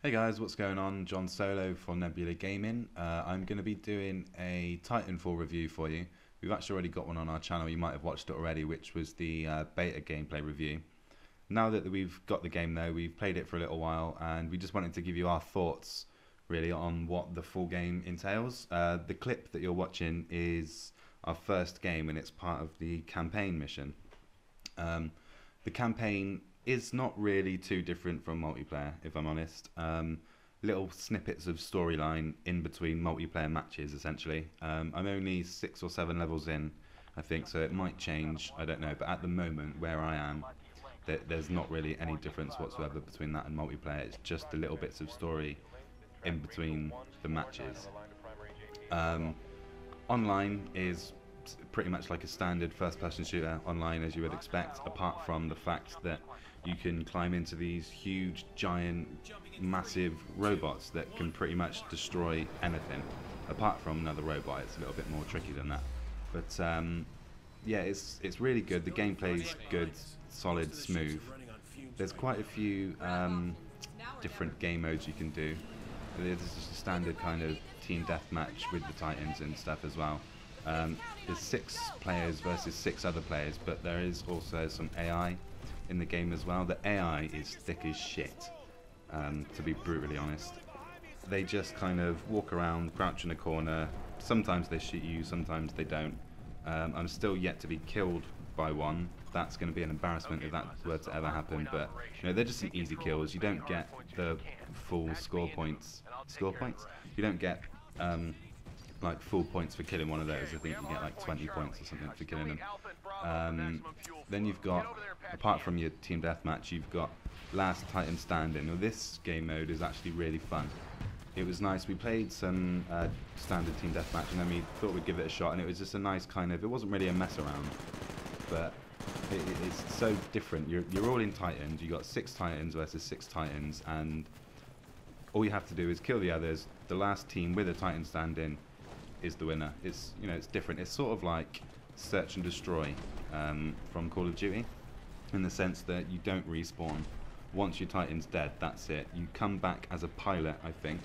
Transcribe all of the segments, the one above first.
Hey guys, what's going on? John Solo for Nebula Gaming. I'm going to be doing a Titanfall review for you. We've actually already got one on our channel, you might have watched it already, which was the beta gameplay review. Now that we've got the game though, we've played it for a little while and we just wanted to give you our thoughts really on what the full game entails. The clip that you're watching is our first game and it's part of the campaign mission. The campaign is not really too different from multiplayer, if I'm honest. Little snippets of storyline in between multiplayer matches, essentially. I'm only 6 or 7 levels in, I think, so it might change, I don't know. But at the moment, where I am, there's not really any difference whatsoever between that and multiplayer. It's just the little bits of story in between the matches. Online is pretty much like a standard first-person shooter online, as you would expect, apart from the fact that you can climb into these huge, giant, massive robots that can pretty much destroy anything. Apart from another robot, it's a little bit more tricky than that. But yeah, it's really good. The gameplay's good, solid, smooth. There's quite a few different game modes you can do. There's just a standard kind of team deathmatch with the Titans and stuff as well. There's 6 players versus 6 other players, but there is also some AI in the game as well. The AI is thick as shit, to be brutally honest. They just kind of walk around, crouch in a corner. Sometimes they shoot you, sometimes they don't. I'm still yet to be killed by one. That's going to be an embarrassment if that were to ever happen, but you know, they're just some easy kills. You don't get the full score points. Score points? You don't get like full points for killing one of those. I think you get like 20 points or something for killing them. Then you've got, apart from your team deathmatch, you've got Last Titan Standing. Now this game mode is actually really fun. It was nice. We played some standard team deathmatch and then we thought we'd give it a shot, and it was just a nice kind of, it wasn't really a mess around, but it's so different. You're all in Titans. You've got 6 Titans versus 6 Titans, and all you have to do is kill the others. The last team with a Titan standing is the winner. It's, you know, it's different. It's sort of like search and destroy from Call of Duty, in the sense that you don't respawn. Once your Titan's dead, that's it. You come back as a pilot, I think.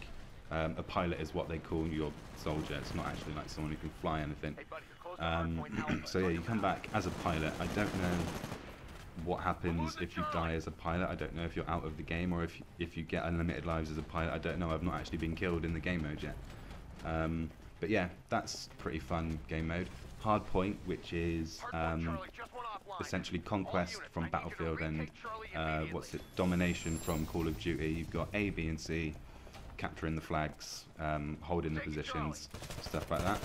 A pilot is what they call your soldier. It's not actually like someone who can fly anything. So yeah, you come back as a pilot. I don't know what happens if you die as a pilot. I don't know if you're out of the game or if you get unlimited lives as a pilot. I don't know. I've not actually been killed in the game mode yet. But yeah, that's pretty fun game mode. Hardpoint, which is essentially conquest from Battlefield and domination from Call of Duty. You've got A, B, and C, capturing the flags, holding the positions, stuff like that.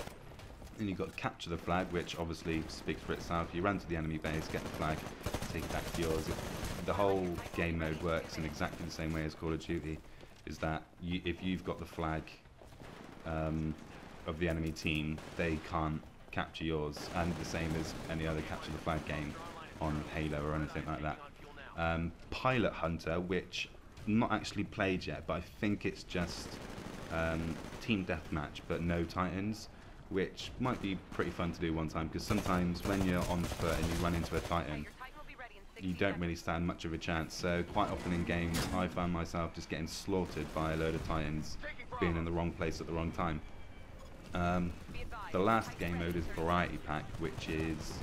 Then you've got capture the flag, which obviously speaks for itself. You run to the enemy base, get the flag, take it back to yours. The whole game mode works in exactly the same way as Call of Duty. Is that if you've got the flag of the enemy team, they can't capture yours, and the same as any other capture the flag game on Halo or anything like that. Pilot Hunter, which I'm not actually played yet, but I think it's just team deathmatch but no Titans, which might be pretty fun to do one time, because sometimes when you're on foot and you run into a Titan, you don't really stand much of a chance. So quite often in games I found myself just getting slaughtered by a load of Titans, being in the wrong place at the wrong time. The last game mode is Variety Pack, which is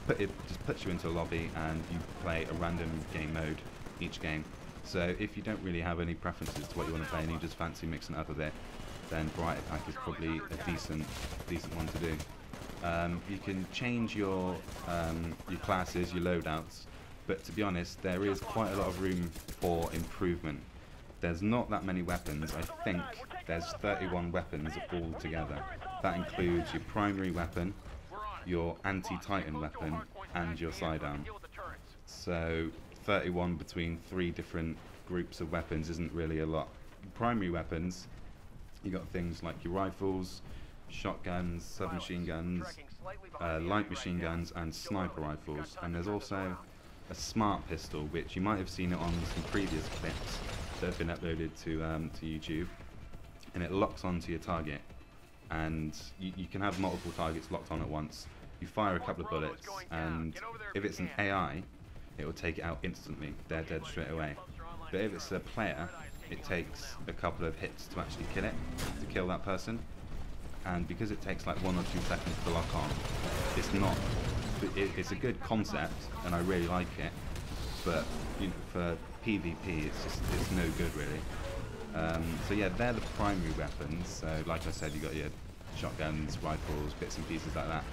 it just puts you into a lobby and you play a random game mode each game. So if you don't really have any preferences to what you want to play and you just fancy mixing it up a bit, then Variety Pack is probably a decent one to do. You can change your classes, your loadouts, but to be honest, there is quite a lot of room for improvement. There's not that many weapons. I think there's 31 weapons all together. That includes your primary weapon, your anti-Titan weapon, and your sidearm. So 31 between 3 different groups of weapons isn't really a lot. Primary weapons, you got things like your rifles, shotguns, submachine guns, light machine guns, and sniper rifles. And there's also a smart pistol, which you might have seen it on some previous clips that have been uploaded to YouTube, and it locks onto your target, and you can have multiple targets locked on at once. You fire a couple of bullets, and if it's an AI, it will take it out instantly. They're dead straight away. But if it's a player, it takes a couple of hits to actually kill it, to kill that person. And because it takes like 1 or 2 seconds to lock on, it's not, it's a good concept and I really like it, but you know, for PvP it's no good really. So yeah, they're the primary weapons. So like I said, you got your shotguns, rifles, bits and pieces like that.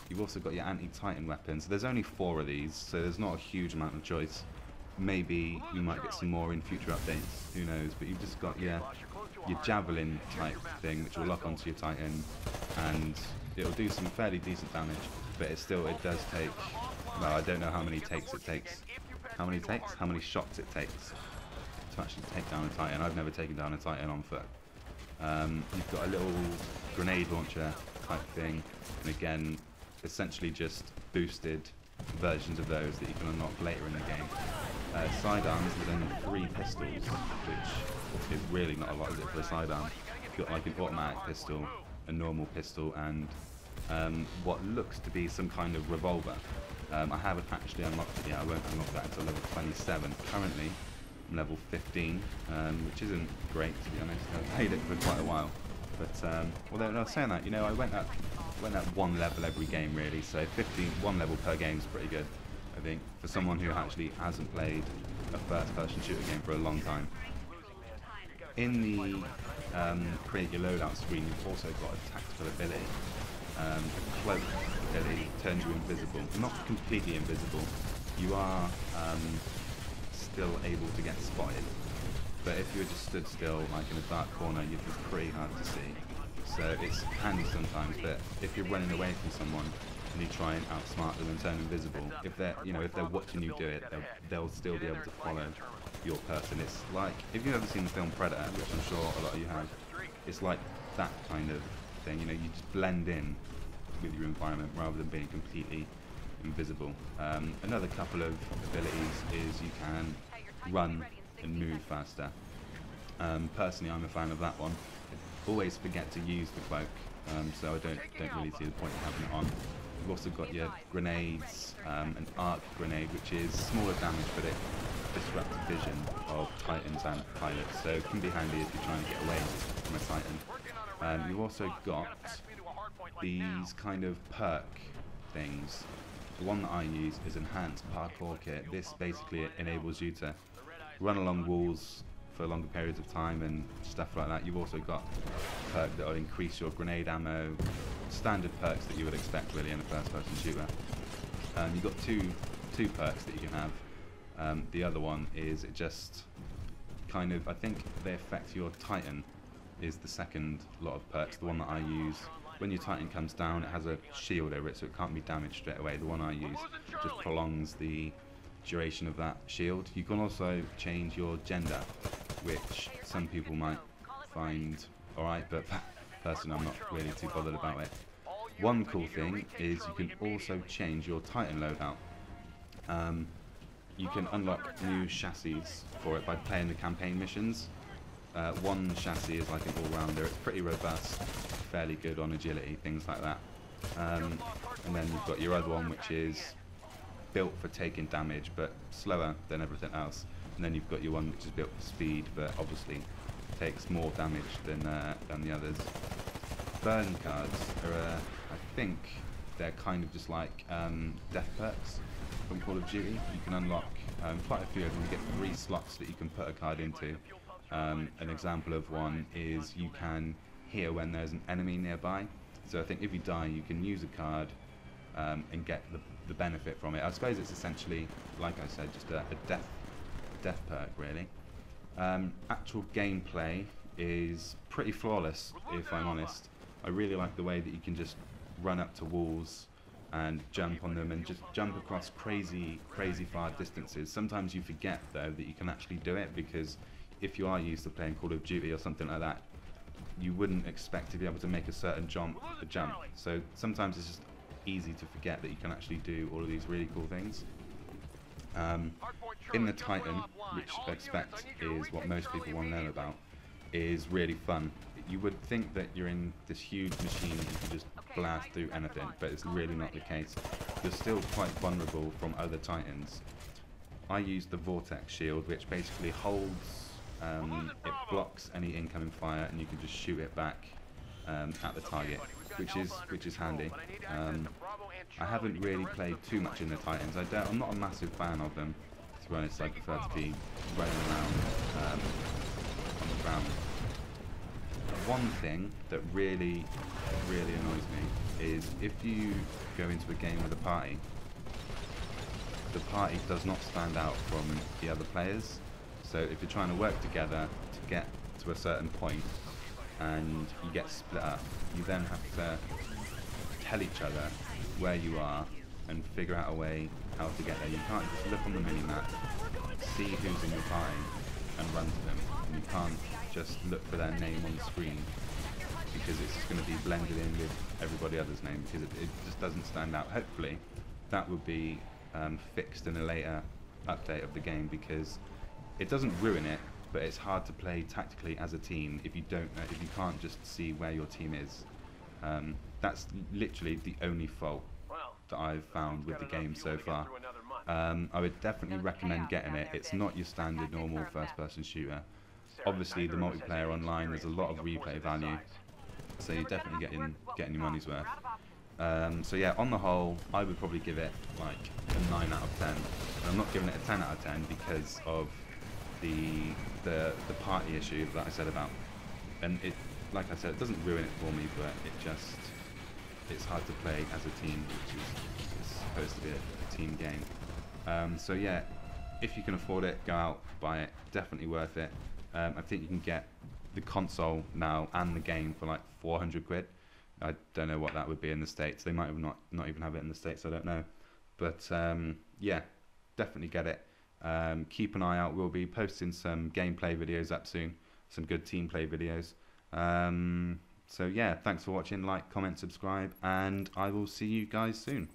You've also got your anti-Titan weapons. There's only 4 of these, so there's not a huge amount of choice. Maybe you might get some more in future updates, who knows, but you've just got your javelin type thing which will lock onto your Titan and it'll do some fairly decent damage, but it does take, well, I don't know how many shots it takes to actually take down a Titan. I've never taken down a Titan on foot. You've got a little grenade launcher type thing, and again, essentially just boosted versions of those that you can unlock later in the game. Sidearms with then 3 pistols, which is really not a lot, is it, for a sidearm? You've got like an automatic pistol, a normal pistol, and what looks to be some kind of revolver. I haven't actually unlocked it yet. I won't unlock that until level 27. Currently, I'm level 15, which isn't great, to be honest. I've played it for quite a while. But, although I was saying that, you know, I went up 1 level every game, really, so 1 level per game is pretty good, I think, for someone who actually hasn't played a first-person shooter game for a long time. In the create your loadout screen, you've also got a tactical ability. A cloak ability turns you invisible. Not completely invisible. You are still able to get spotted. But if you were just stood still, like in a dark corner, you'd be pretty hard to see. So it's handy sometimes, but if you're running away from someone and you try and outsmart them and turn invisible, if they're watching you do it, they'll still be able to follow your person. It's like, if you've ever seen the film Predator, which I'm sure a lot of you have, it's like that kind of thing. You know, you just blend in with your environment rather than being completely invisible. Another couple of abilities is you can run and move faster. Personally, I'm a fan of that one. Always forget to use the cloak, so I don't really see the point of having it on. You've also got your grenades, an arc grenade, which is smaller damage, but it disrupts vision of Titans and pilots, so it can be handy if you're trying to get away from a Titan. You've also got these kind of perk things. The one that I use is Enhanced Parkour Kit. This basically enables you to run along walls for longer periods of time and stuff like that. You've also got a perk that will increase your grenade ammo, standard perks that you would expect really in a first-person shooter. You've got two perks that you can have. The other one is it just kind of, I think they affect your Titan is the second lot of perks. The one that I use, when your Titan comes down, it has a shield over it, so it can't be damaged straight away. The one I use just prolongs the duration of that shield. You can also change your gender, which some people might find alright, but personally I'm not really too bothered about it. One cool thing is you can also change your Titan loadout. You can unlock new chassis for it by playing the campaign missions. One chassis is like an all-rounder. It's pretty robust, fairly good on agility, things like that. And then you've got your other one, which is built for taking damage, but slower than everything else. And then you've got your one which is built for speed, but obviously takes more damage than the others. Burn cards are, I think, they're kind of just like death perks from Call of Duty. You can unlock quite a few of them. You get 3 slots that you can put a card into. An example of one is you can hear when there's an enemy nearby. So I think if you die, you can use a card and get the benefit from it. I suppose it's essentially, like I said, just a death perk, really. Actual gameplay is pretty flawless, if I'm honest. I really like the way that you can just run up to walls and jump on them and just jump across crazy far distances. Sometimes you forget, though, that you can actually do it, because if you are used to playing Call of Duty or something like that, you wouldn't expect to be able to make a certain jump. So sometimes it's just easy to forget that you can actually do all of these really cool things. In the Titan, which I expect is what most people want to know about, is really fun. You would think that you're in this huge machine and you can just blast through anything, but it's really not the case. You're still quite vulnerable from other Titans. I use the Vortex shield, which basically holds it blocks any incoming fire, and you can just shoot it back at the target, which is handy. I haven't really played too much in the Titans. I'm not a massive fan of them, to be honest. I prefer to be running around on the ground. One thing that really annoys me is if you go into a game with a party, the party does not stand out from the other players. So if you're trying to work together to get to a certain point and you get split up, you then have to tell each other where you are and figure out a way how to get there. You can't just look on the mini-map, see who's in your party and run to them. And you can't just look for their name on the screen because it's going to be blended in with everybody else's name, because it just doesn't stand out. Hopefully that would be fixed in a later update of the game, because it doesn't ruin it, but it's hard to play tactically as a team if you can't just see where your team is. That's literally the only fault that I've found with the game so far. I would definitely recommend getting it. It's not your standard normal first-person shooter. Obviously, the multiplayer online, there's a lot of replay value, so you're definitely getting your money's worth. So yeah, on the whole, I would probably give it like a 9 out of 10. And I'm not giving it a 10 out of 10 because of the party issue that I said about. And it, like I said, it doesn't ruin it for me, but it's hard to play as a team, which is supposed to be a team game. So yeah, if you can afford it, go out, buy it. Definitely worth it. I think you can get the console now and the game for like 400 quid. I don't know what that would be in the States. They might have not even have it in the States, I don't know. But yeah, definitely get it. Keep an eye out. We'll be posting some gameplay videos up soon, some good team play videos. So yeah, thanks for watching. Like, comment, subscribe, and I will see you guys soon.